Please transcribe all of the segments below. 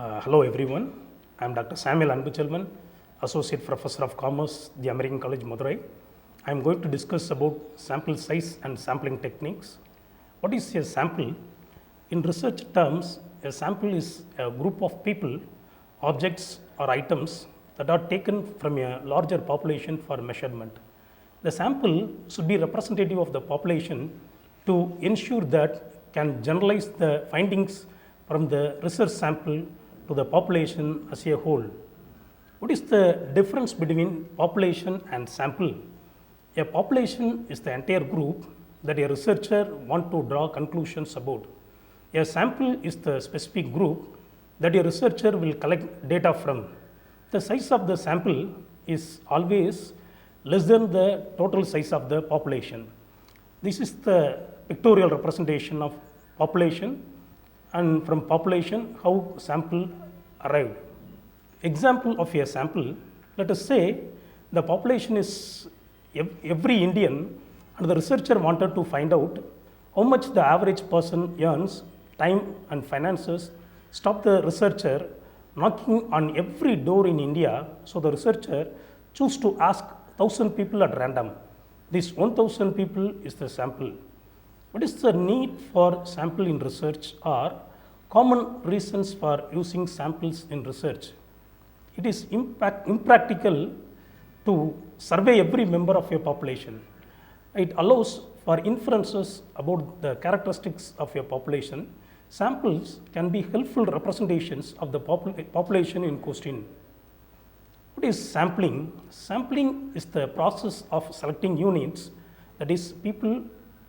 Hello everyone, I am Dr. Samuel Anbuchelman, Associate Professor of Commerce, the American College Madurai. I am going to discuss about sample size and sampling techniques. What is a sample? In research terms, a sample is a group of people, objects or items that are taken from a larger population for measurement. The sample should be representative of the population to ensure that can generalize the findings from the research sample to the population as a whole. What is the difference between population and sample? A population is the entire group that a researcher wants to draw conclusions about. A sample is the specific group that a researcher will collect data from. The size of the sample is always less than the total size of the population. This is the pictorial representation of population, and from population how sample arrived. Example of a sample, let us say the population is every Indian, and the researcher wanted to find out how much the average person earns, time and finances. Stop the researcher knocking on every door in India, so the researcher choose to ask 1,000 people at random. This 1,000 people is the sample. What is the need for sample in research or common reasons for using samples in research? It is impractical to survey every member of a population. It allows for inferences about the characteristics of a population. Samples can be helpful representations of the population in question. What is sampling? Sampling is the process of selecting units, that is people,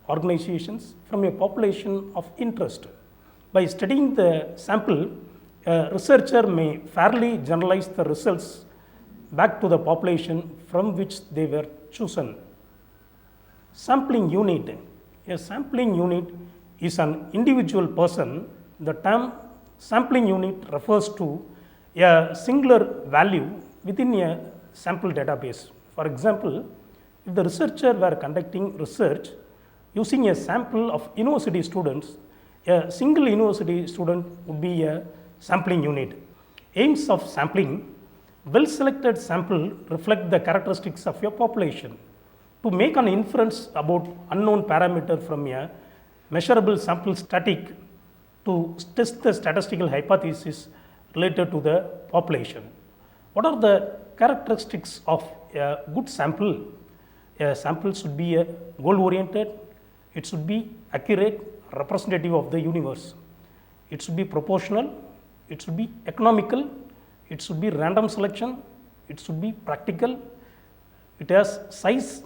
organizations, from a population of interest. By studying the sample, a researcher may fairly generalize the results back to the population from which they were chosen. Sampling unit. A sampling unit is an individual person. The term sampling unit refers to a singular value within a sample database. For example, if the researcher were conducting research using a sample of university students, a single university student would be a sampling unit. Aims of sampling: well-selected sample reflect the characteristics of your population. To make an inference about unknown parameter from a measurable sample static, to test the statistical hypothesis related to the population. What are the characteristics of a good sample? A sample should be goal-oriented, it should be accurate, representative of the universe. It should be proportional, it should be economical, it should be random selection, it should be practical, it has size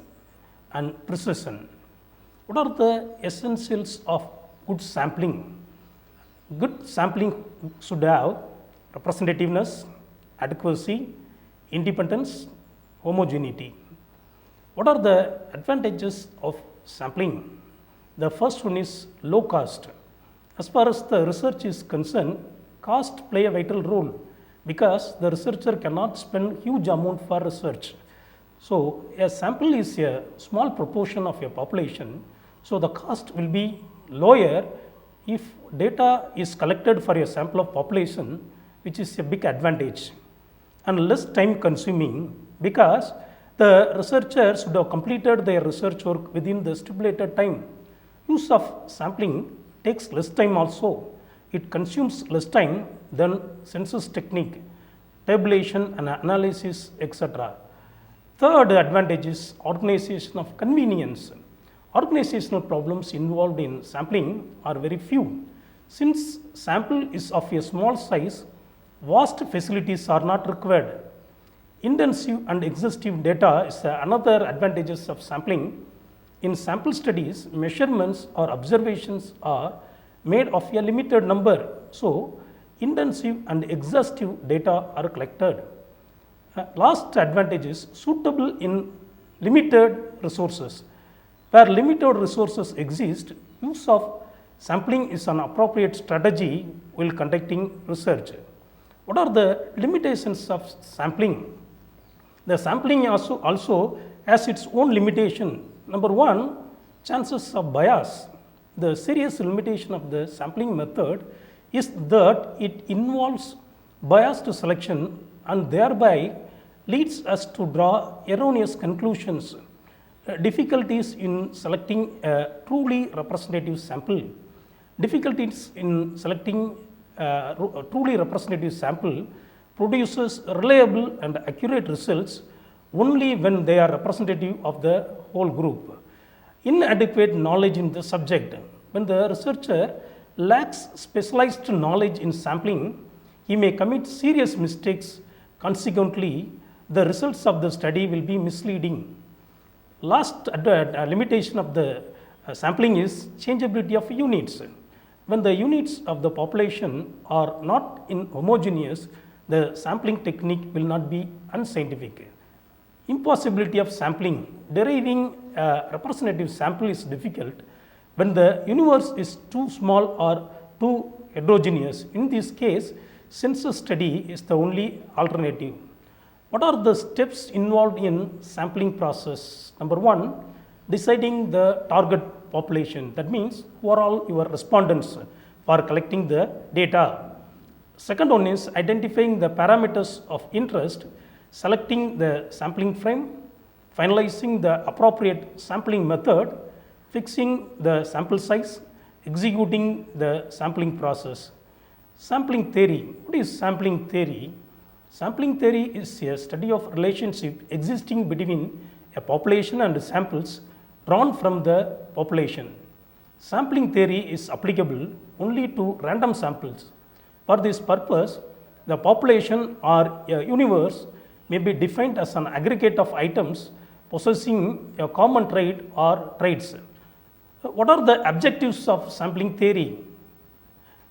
and precision. What are the essentials of good sampling? Good sampling should have representativeness, adequacy, independence, homogeneity. What are the advantages of sampling? The first one is low cost. As far as the research is concerned, cost play a vital role because the researcher cannot spend huge amount for research. So a sample is a small proportion of a population, so the cost will be lower if data is collected for a sample of population, which is a big advantage, and less time consuming because the researcher should have completed their research work within the stipulated time. Use of sampling takes less time also. It consumes less time than census technique, tabulation and analysis, etc. Third advantage is organization of convenience. Organizational problems involved in sampling are very few. Since sample is of a small size, vast facilities are not required. Intensive and exhaustive data is another advantages of sampling. In sample studies, measurements or observations are made of a limited number, so intensive and exhaustive data are collected. Last advantage is suitable in limited resources. Where limited resources exist, use of sampling is an appropriate strategy while conducting research. What are the limitations of sampling? The sampling also has its own limitation. Number one, chances of bias. The serious limitation of the sampling method is that it involves biased selection and thereby leads us to draw erroneous conclusions. Difficulties in selecting a truly representative sample. Difficulties in selecting a truly representative sample produces reliable and accurate results only when they are representative of the whole group. Inadequate knowledge in the subject. When the researcher lacks specialized knowledge in sampling, he may commit serious mistakes. Consequently, the results of the study will be misleading. Last limitation of the sampling is changeability of units. When the units of the population are not homogeneous, the sampling technique will not be unscientific. Impossibility of sampling. Deriving a representative sample is difficult when the universe is too small or too heterogeneous. In this case, census study is the only alternative. What are the steps involved in sampling process? Number one, deciding the target population. That means who are all your respondents for collecting the data. Second one is identifying the parameters of interest, selecting the sampling frame, finalizing the appropriate sampling method, fixing the sample size, executing the sampling process. Sampling theory. What is sampling theory? Sampling theory is a study of relationship existing between a population and samples drawn from the population. Sampling theory is applicable only to random samples. For this purpose, the population or a universe may be defined as an aggregate of items possessing a common trait or traits. What are the objectives of sampling theory?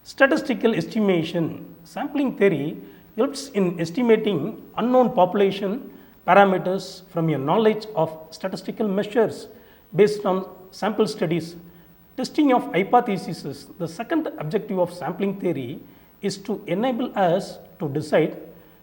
Statistical estimation. Sampling theory helps in estimating unknown population parameters from your knowledge of statistical measures based on sample studies. Testing of hypotheses. The second objective of sampling theory is to enable us to decide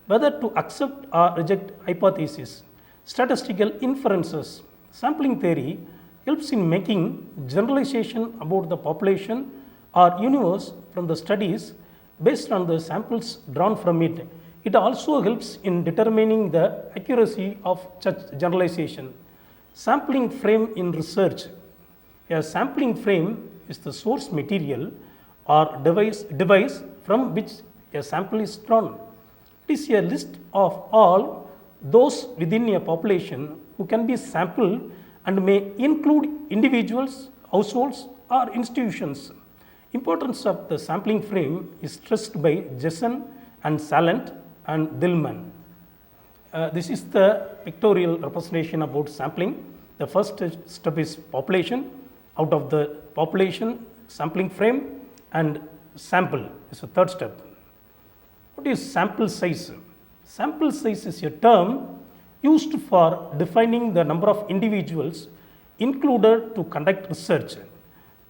whether to accept or reject hypotheses. Statistical inferences. Sampling theory helps in making generalization about the population or universe from the studies based on the samples drawn from it. It also helps in determining the accuracy of such generalization. Sampling frame in research. A sampling frame is the source material or device from which a sample is drawn. It is a list of all those within a population who can be sampled and may include individuals, households, or institutions. Importance of the sampling frame is stressed by Jessen and Salant and Dillman. This is the pictorial representation about sampling. The first step is population. Out of the population, sampling frame and sample is the third step. What is sample size? Sample size is a term used for defining the number of individuals included to conduct research.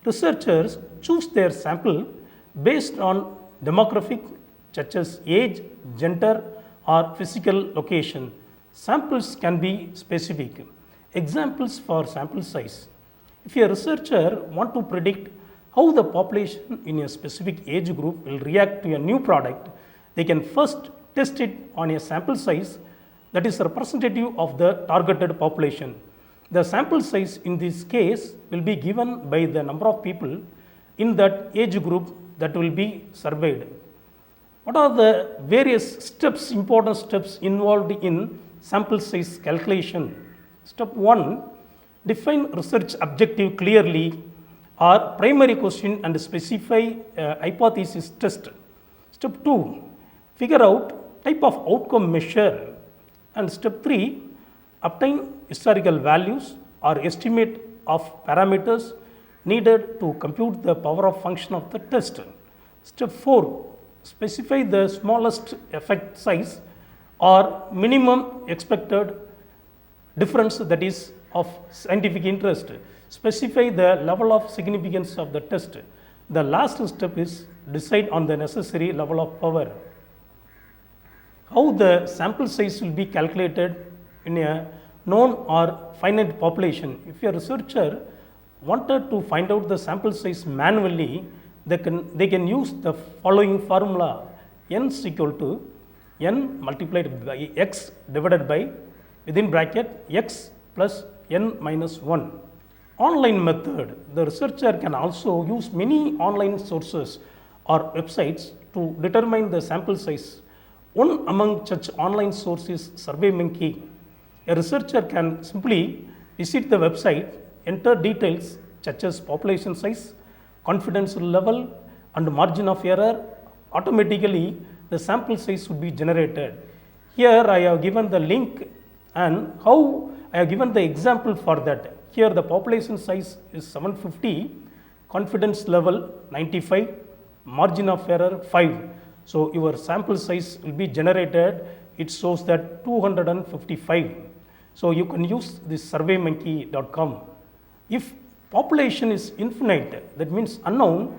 Researchers choose their sample based on demographic such as age, gender, or physical location. Samples can be specific. Examples for sample size. If a researcher wants to predict how the population in a specific age group will react to a new product, they can first test it on a sample size that is representative of the targeted population. The sample size in this case will be given by the number of people in that age group that will be surveyed. What are the various steps, important steps involved in sample size calculation? Step 1, define research objective clearly or primary question and specify a hypothesis test. Step 2, figure out type of outcome measure. And step 3, obtain historical values or estimate of parameters needed to compute the power of function of the test. Step 4, specify the smallest effect size or minimum expected difference that is of scientific interest. Specify the level of significance of the test. The last step is decide on the necessary level of power. How the sample size will be calculated in a known or finite population. If a researcher wanted to find out the sample size manually, they can use the following formula. n is equal to n multiplied by x divided by within bracket x plus n minus 1. Online method, the researcher can also use many online sources or websites to determine the sample size. One among such online sources is SurveyMonkey. A researcher can simply visit the website, enter details such as population size, confidence level, and margin of error. Automatically, the sample size would be generated. Here I have given the link and how I have given the example for that. Here the population size is 750, confidence level 95, margin of error 5. So your sample size will be generated. It shows that 255. So you can use this surveymonkey.com. If population is infinite, that means unknown,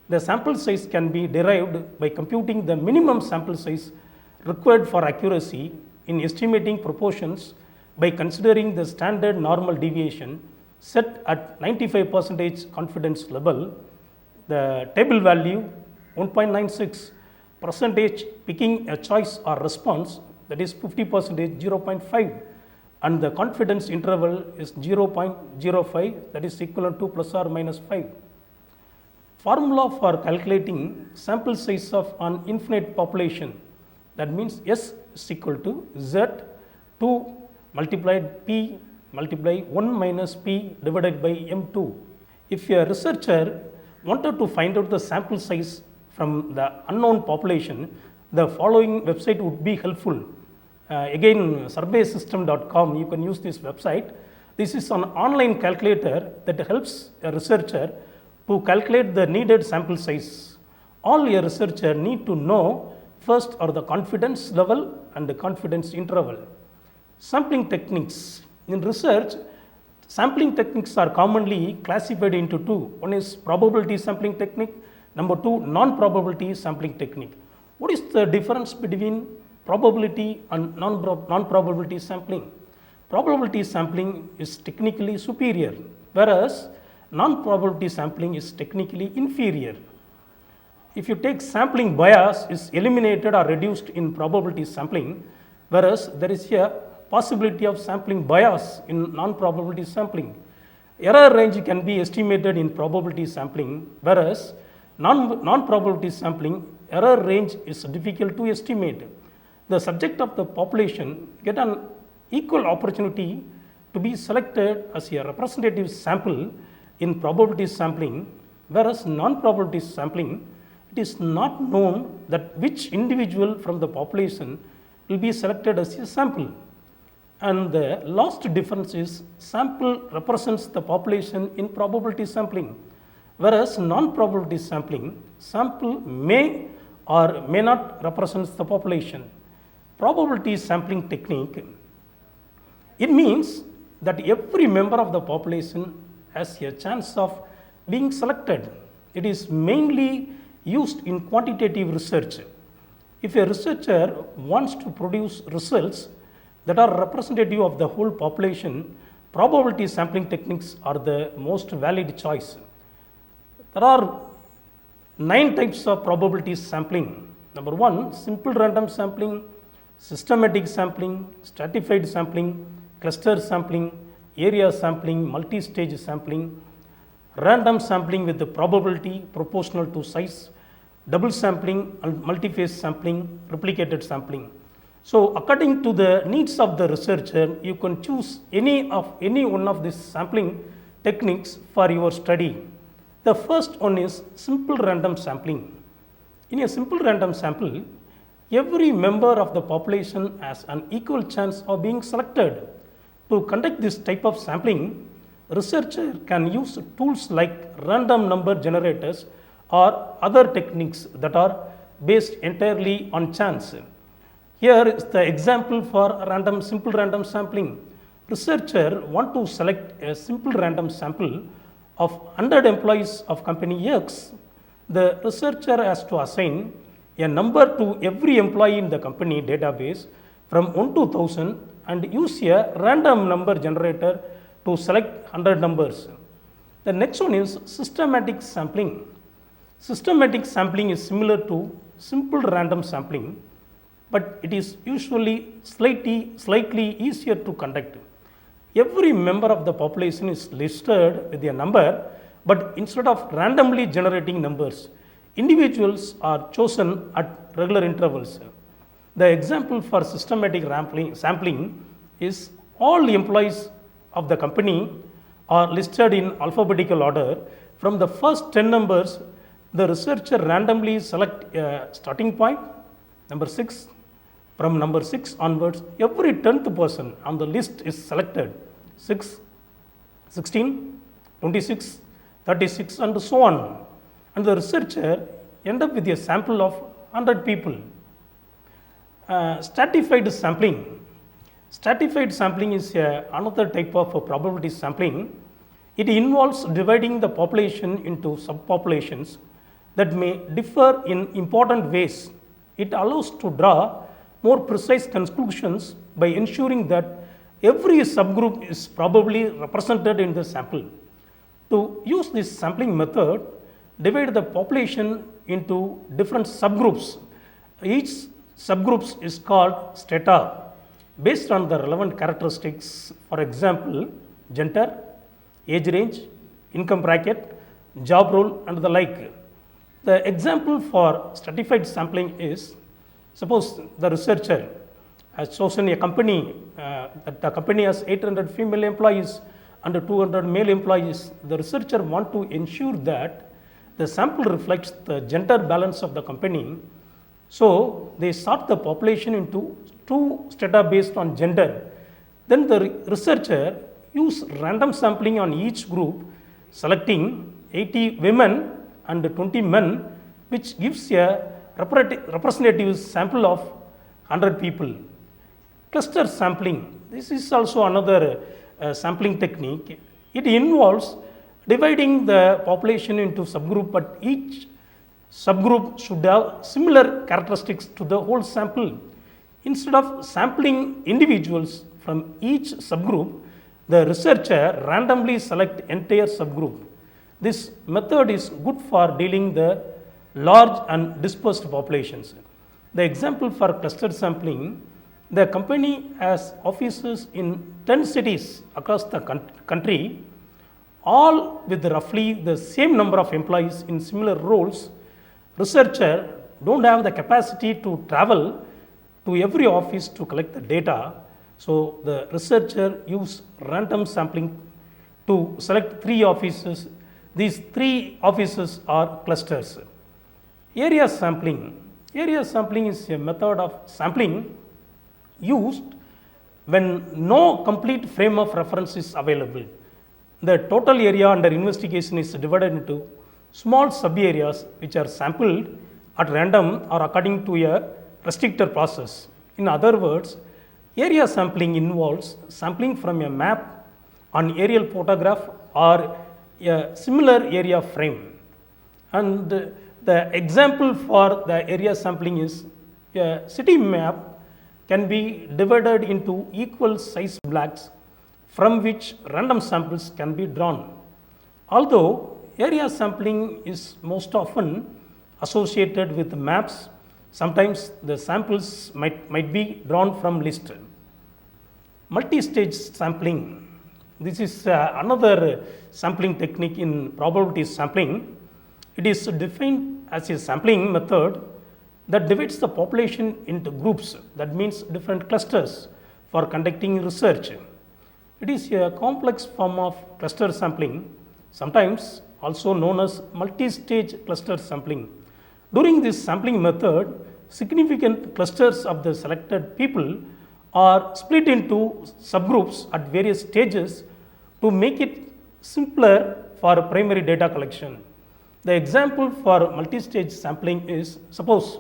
the sample size can be derived by computing the minimum sample size required for accuracy in estimating proportions by considering the standard normal deviation set at 95% confidence level, the table value 1.96, percentage picking a choice or response, that is 50%, 0.5, and the confidence interval is 0.05, that is equivalent to plus or minus 5. Formula for calculating sample size of an infinite population, that means S is equal to Z 2 multiplied P multiply 1 minus P divided by M2. If a researcher wanted to find out the sample size from the unknown population, the following website would be helpful. Again, surveysystem.com, you can use this website. This is an online calculator that helps a researcher to calculate the needed sample size. All a researcher need to know first are the confidence level and the confidence interval. Sampling techniques. In research, sampling techniques are commonly classified into two. One is probability sampling technique. Number two, non-probability sampling technique. What is the difference between probability and non-probability sampling? Probability sampling is technically superior, whereas non-probability sampling is technically inferior. If you take sampling bias is eliminated or reduced in probability sampling, whereas there is a possibility of sampling bias in non-probability sampling. Error range can be estimated in probability sampling, whereas non-probability sampling error range is difficult to estimate. The subject of the population get an equal opportunity to be selected as a representative sample in probability sampling, whereas non-probability sampling, it is not known that which individual from the population will be selected as a sample. And the last difference is sample represents the population in probability sampling, whereas non-probability sampling, sample may or may not represents the population. Probability sampling technique, it means that every member of the population has a chance of being selected. It is mainly used in quantitative research. If a researcher wants to produce results that are representative of the whole population, probability sampling techniques are the most valid choice. There are 9 types of probability sampling. Number 1, simple random sampling, systematic sampling, stratified sampling, cluster sampling, area sampling, multi-stage sampling, random sampling with the probability proportional to size, double sampling, and multi-phase sampling, replicated sampling. So according to the needs of the researcher, you can choose any one of these sampling techniques for your study. The first one is simple random sampling. In a simple random sample, every member of the population has an equal chance of being selected. To conduct this type of sampling, researcher can use tools like random number generators or other techniques that are based entirely on chance. Here is the example for simple random sampling. Researcher want to select a simple random sample of 100 employees of company X. The researcher has to assign a number to every employee in the company database from 1 to 1000 and use a random number generator to select 100 numbers. The next one is systematic sampling. Systematic sampling is similar to simple random sampling, but it is usually slightly easier to conduct. Every member of the population is listed with a number, but instead of randomly generating numbers, individuals are chosen at regular intervals. The example for systematic sampling is all employees of the company are listed in alphabetical order. From the first 10 numbers, the researcher randomly select a starting point, number 6. From number 6 onwards, every 10th person on the list is selected, 6, 16, 26, 36 and so on. And the researcher end up with a sample of 100 people. Stratified sampling. Stratified sampling is another type of probability sampling. It involves dividing the population into subpopulations that may differ in important ways. It allows to draw more precise conclusions by ensuring that every subgroup is probably represented in the sample. To use this sampling method, divide the population into different subgroups. Each subgroups is called strata based on the relevant characteristics, for example, gender, age range, income bracket, job role and the like. The example for stratified sampling is, suppose the researcher has chosen a company, that the company has 800 female employees and 200 male employees. The researcher want to ensure that the sample reflects the gender balance of the company. So they sort the population into two strata based on gender. Then the researcher use random sampling on each group, selecting 80 women and 20 men, which gives a representative sample of 100 people. Cluster sampling. This is also another sampling technique. It involves dividing the population into subgroup, but each subgroup should have similar characteristics to the whole sample. Instead of sampling individuals from each subgroup, the researcher randomly select entire subgroup. This method is good for dealing the large and dispersed populations. The example for cluster sampling, the company has offices in 10 cities across the country, all with roughly the same number of employees in similar roles. Researcher don't have the capacity to travel to every office to collect the data. So the researcher use random sampling to select 3 offices. These 3 offices are clusters. Area sampling. Area sampling is a method of sampling used when no complete frame of reference is available. The total area under investigation is divided into small sub-areas which are sampled at random or according to a restrictor process. In other words, area sampling involves sampling from a map, an aerial photograph or a similar area frame. And the example for the area sampling is a city map can be divided into equal size blocks from which random samples can be drawn. Although area sampling is most often associated with maps, sometimes the samples might be drawn from list. Multi-stage sampling. This is another sampling technique in probability sampling. It is defined as a sampling method that divides the population into groups, that means different clusters, for conducting research. It is a complex form of cluster sampling, sometimes also known as multi-stage cluster sampling. During this sampling method, significant clusters of the selected people are split into subgroups at various stages to make it simpler for primary data collection. The example for multi-stage sampling is, suppose,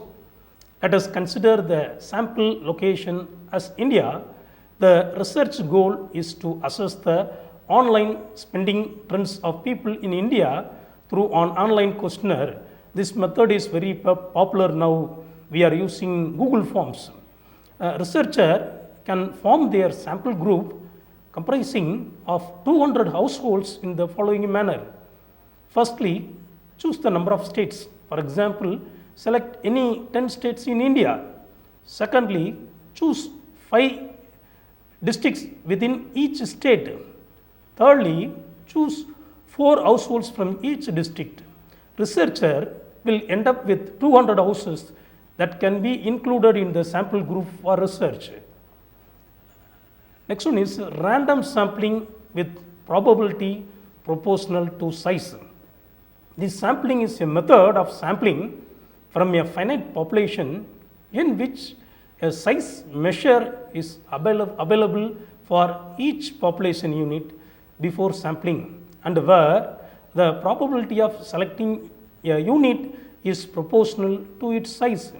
let us consider the sample location as India. The research goal is to assess the online spending trends of people in India through an online questionnaire. This method is very popular now. We are using Google Forms. A researcher can form their sample group comprising of 200 households in the following manner. Firstly, choose the number of states. For example, select any 10 states in India. Secondly, choose 5 districts within each state. Thirdly, choose 4 households from each district. Researcher will end up with 200 houses that can be included in the sample group for research. Next one is random sampling with probability proportional to size. This sampling is a method of sampling from a finite population in which a size measure is available for each population unit before sampling, and where the probability of selecting a unit is proportional to its size.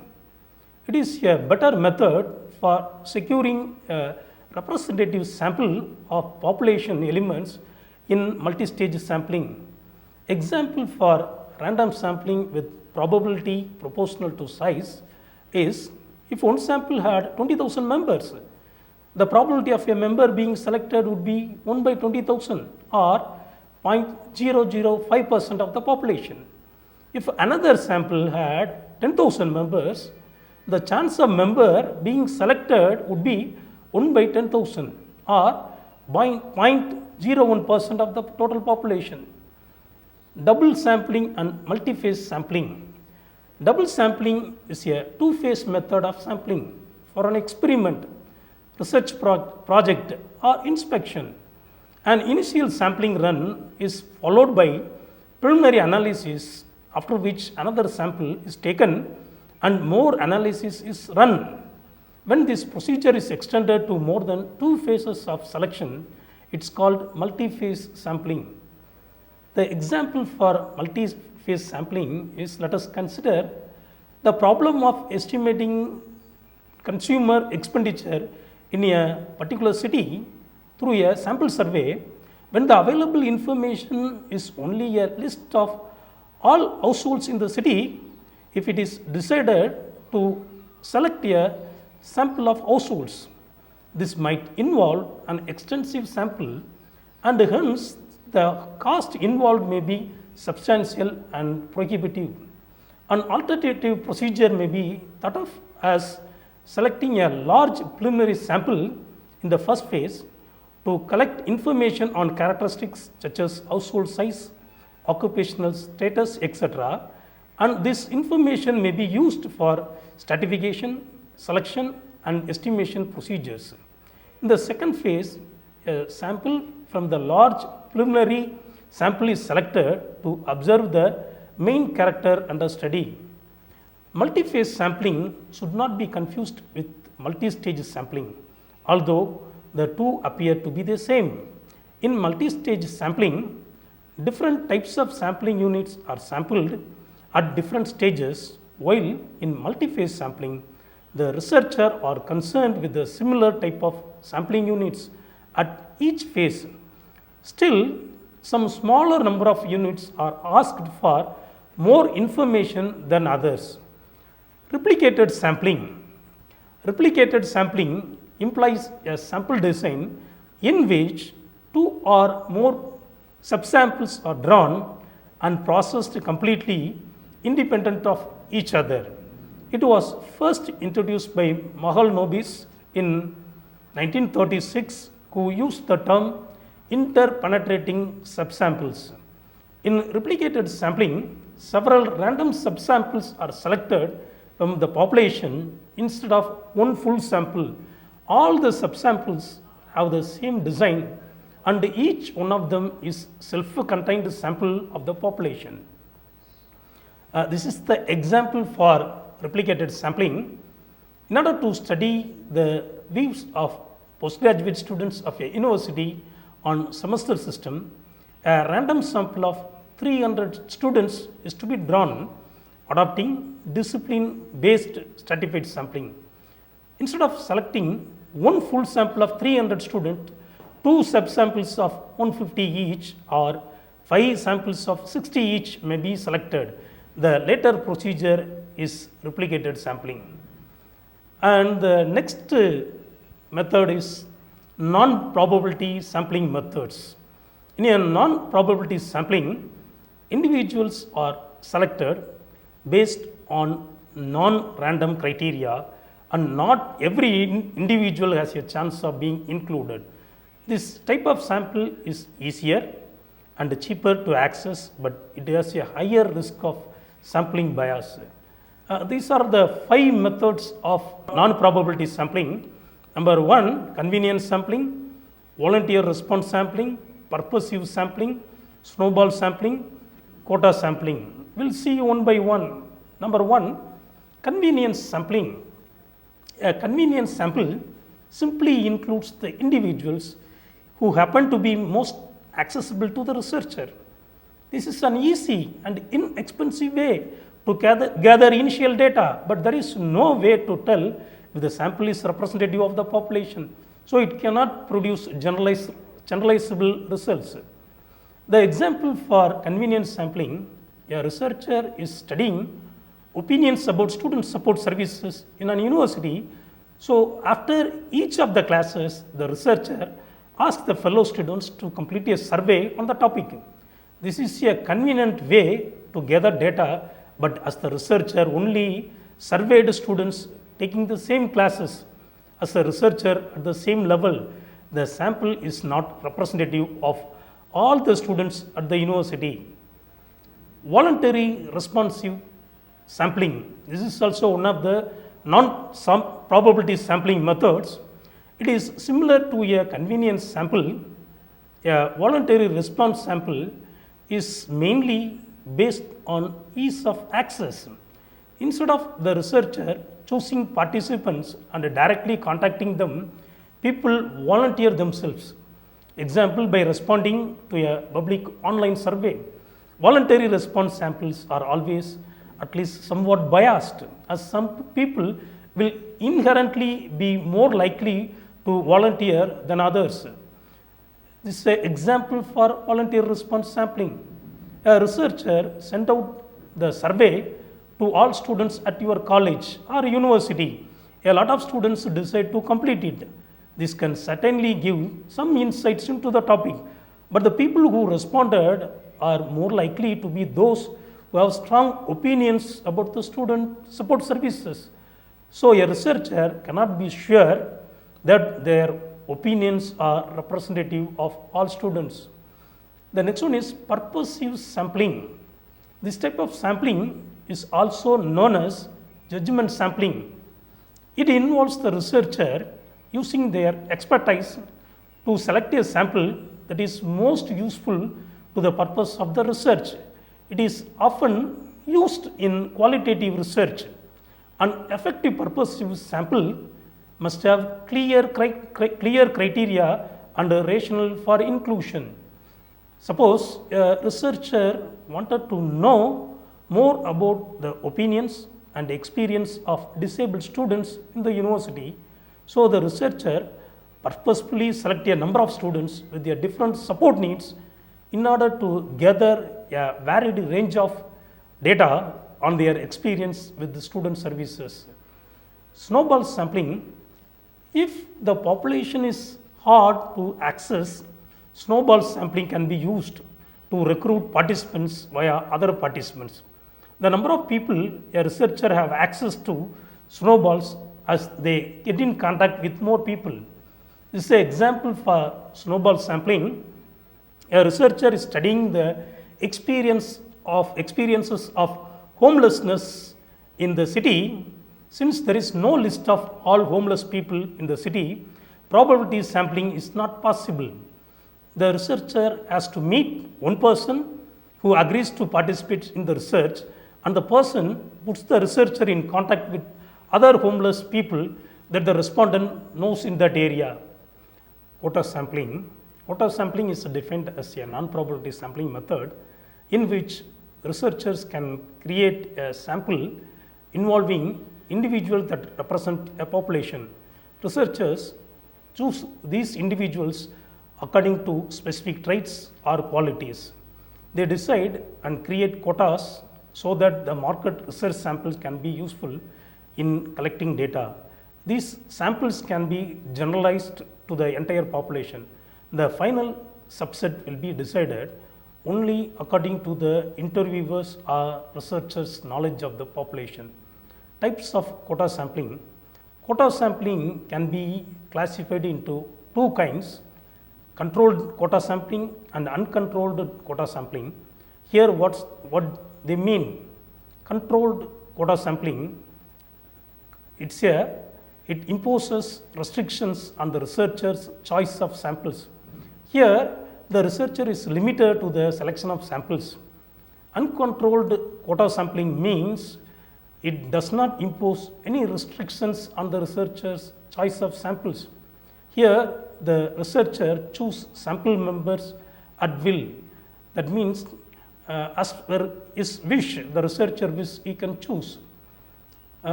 It is a better method for securing a representative sample of population elements in multi-stage sampling. Example for random sampling with probability proportional to size is if one sample had 20,000 members, the probability of a member being selected would be 1 by 20,000 or 0.005% of the population. If another sample had 10,000 members, the chance of member being selected would be 1 by 10,000 or 0.01% of the total population. Double sampling and multi-phase sampling. Double sampling is a two-phase method of sampling for an experiment, research project or inspection. An initial sampling run is followed by preliminary analysis, after which another sample is taken and more analysis is run. When this procedure is extended to more than 2 phases of selection, it's called multi-phase sampling. The example for multi-phase sampling is, let us consider the problem of estimating consumer expenditure in a particular city through a sample survey, when the available information is only a list of all households in the city. If it is decided to select a sample of households, this might involve an extensive sample, and hence the cost involved may be substantial and prohibitive. An alternative procedure may be thought of as selecting a large preliminary sample in the first phase to collect information on characteristics such as household size, occupational status, etc. And this information may be used for stratification, selection and estimation procedures. In the second phase, a sample from the large preliminary sample is selected to observe the main character under study. Multi-phase sampling should not be confused with multi-stage sampling, although the two appear to be the same. In multi-stage sampling, different types of sampling units are sampled at different stages, while in multi-phase sampling, the researcher are concerned with the similar type of sampling units at each phase. Still, some smaller number of units are asked for more information than others. Replicated sampling. Replicated sampling implies a sample design in which 2 or more subsamples are drawn and processed completely independent of each other. It was first introduced by Mahalanobis in 1936, who used the term interpenetrating subsamples. In replicated sampling, several random subsamples are selected from the population instead of one full sample. All the subsamples have the same design and each one of them is self-contained sample of the population. This is the example for replicated sampling. In order to study the views of postgraduate students of a university on semester system, a random sample of 300 students is to be drawn, adopting discipline-based stratified sampling. Instead of selecting one full sample of 300 students, 2 subsamples of 150 each or 5 samples of 60 each may be selected. The latter procedure is replicated sampling. And the next method is non-probability sampling methods. In a non-probability sampling, individuals are selected based on non-random criteria, and not every individual has a chance of being included. This type of sample is easier and cheaper to access, but it has a higher risk of sampling bias. These are the 5 methods of non-probability sampling. Number 1, convenience sampling, volunteer response sampling, purposive sampling, snowball sampling, quota sampling. We'll see one by one. Number 1, convenience sampling. A convenience sample simply includes the individuals who happen to be most accessible to the researcher. This is an easy and inexpensive way to gather initial data, but there is no way to tell if the sample is representative of the population. So it cannot produce generalizable results. The example for convenience sampling, a researcher is studying opinions about student support services in an university. So after each of the classes, the researcher asks the fellow students to complete a survey on the topic. This is a convenient way to gather data, but as the researcher only surveyed students taking the same classes as a researcher at the same level, the sample is not representative of all the students at the university. Voluntary responsive sampling. This is also one of the non-probability sampling methods. It is similar to a convenience sample. A voluntary response sample is mainly based on ease of access. Instead of the researcher choosing participants and directly contacting them, people volunteer themselves. Example, by responding to a public online survey. Voluntary response samples are always at least somewhat biased, as some people will inherently be more likely to volunteer than others. This is an example for volunteer response sampling. A researcher sent out the survey to all students at your college or university. A lot of students decide to complete it. This can certainly give some insights into the topic, but the people who responded are more likely to be those who have strong opinions about the student support services. So a researcher cannot be sure that their opinions are representative of all students. The next one is purposive sampling. This type of sampling is also known as judgment sampling. It involves the researcher using their expertise to select a sample that is most useful to the purpose of the research. It is often used in qualitative research. An effective purposive sample must have clear criteria and a rationale for inclusion. Suppose a researcher wanted to know more about the opinions and experience of disabled students in the university. So the researcher purposefully select a number of students with their different support needs in order to gather a varied range of data on their experience with the student services. Snowball sampling. If the population is hard to access, snowball sampling can be used to recruit participants via other participants. The number of people a researcher have access to snowballs as they get in contact with more people. This is an example for snowball sampling. A researcher is studying the experiences of homelessness in the city. Since there is no list of all homeless people in the city, probability sampling is not possible. The researcher has to meet one person who agrees to participate in the research, and the person puts the researcher in contact with other homeless people that the respondent knows in that area. Quota sampling. Quota sampling is defined as a non-probability sampling method in which researchers can create a sample involving individuals that represent a population. Researchers choose these individuals according to specific traits or qualities. They decide and create quotas so that the market research samples can be useful in collecting data. These samples can be generalized to the entire population. The final subset will be decided only according to the interviewers or researchers' knowledge of the population. Types of quota sampling. Quota sampling can be classified into two kinds: controlled quota sampling and uncontrolled quota sampling. Here what they mean. Controlled quota sampling, it imposes restrictions on the researcher's choice of samples. Here the researcher is limited to the selection of samples. Uncontrolled quota sampling means it does not impose any restrictions on the researcher's choice of samples. Here the researcher chooses sample members at will. That means as per his wish, the researcher wish, he can choose.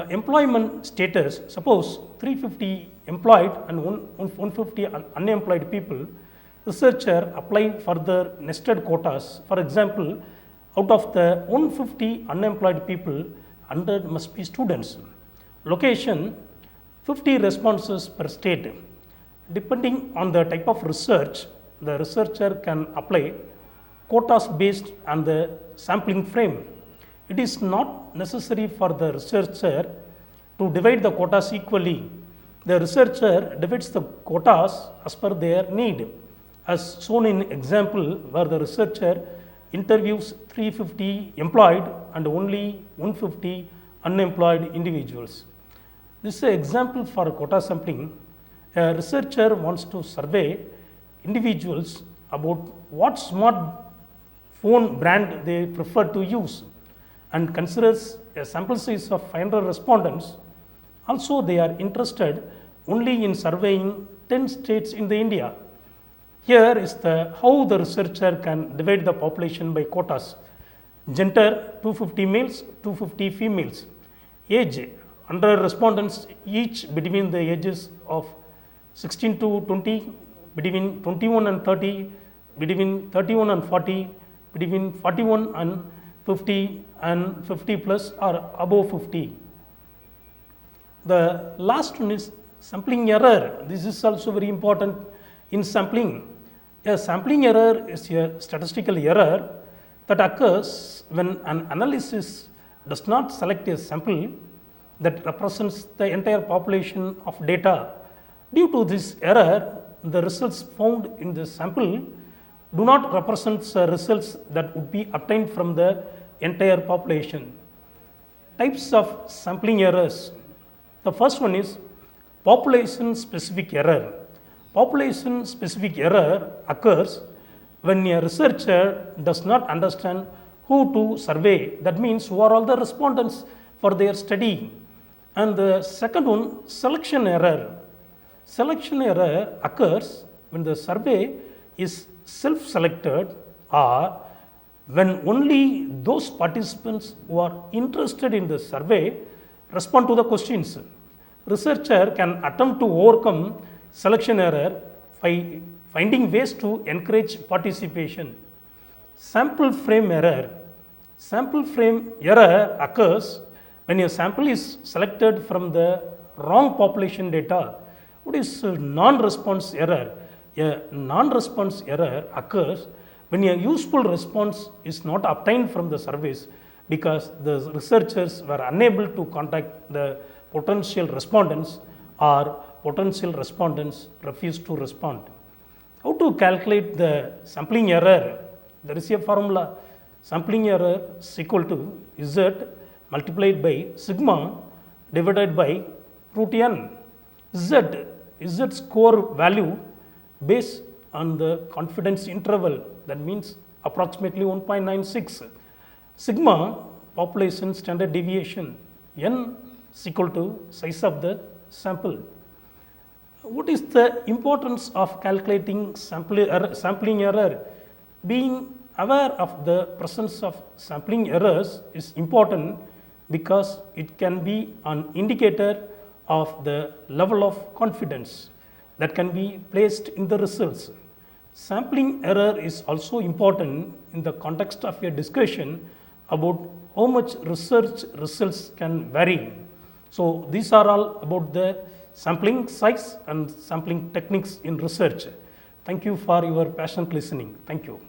Employment status, suppose 350 employed and 150 unemployed people, researcher apply further nested quotas. For example, out of the 150 unemployed people, 100 must be students. Location, 50 responses per state. Depending on the type of research, the researcher can apply quotas based on the sampling frame. It is not necessary for the researcher to divide the quotas equally. The researcher divides the quotas as per their need, as shown in example where the researcher interviews 350 employed and only 150 unemployed individuals. This is an example for quota sampling. A researcher wants to survey individuals about what smart phone brand they prefer to use and considers a sample size of 500 respondents. Also, they are interested only in surveying 10 states in the India. Here is how the researcher can divide the population by quotas. Gender, 250 males, 250 females. Age, 100 respondents each between the ages of 16 to 20, between 21 and 30, between 31 and 40, between 41 and 50 and 50 plus or above 50. The last one is sampling error. This is also very important in sampling. A sampling error is a statistical error that occurs when an analysis does not select a sample that represents the entire population of data. Due to this error, the results found in the sample do not represent the results that would be obtained from the entire population. Types of sampling errors. The first one is population specific error. Population specific error occurs when a researcher does not understand who to survey. That means who are all the respondents for their study. And the second one, selection error. Selection error occurs when the survey is self-selected or when only those participants who are interested in the survey respond to the questions. Researcher can attempt to overcome selection error by finding ways to encourage participation. Sample frame error. Sample frame error occurs when a sample is selected from the wrong population data. What is non-response error? A non-response error occurs when a useful response is not obtained from the surveys because the researchers were unable to contact the potential respondents or potential respondents refused to respond. How to calculate the sampling error? There is a formula. Sampling error is equal to Z multiplied by sigma divided by root n. Z score value based on the confidence interval, that means approximately 1.96. Sigma, population standard deviation. N is equal to size of the sample. What is the importance of calculating sampling error? Being aware of the presence of sampling errors is important because it can be an indicator of the level of confidence that can be placed in the results. Sampling error is also important in the context of a discussion about how much research results can vary. So these are all about the sampling size and sampling techniques in research. Thank you for your patient listening. Thank you.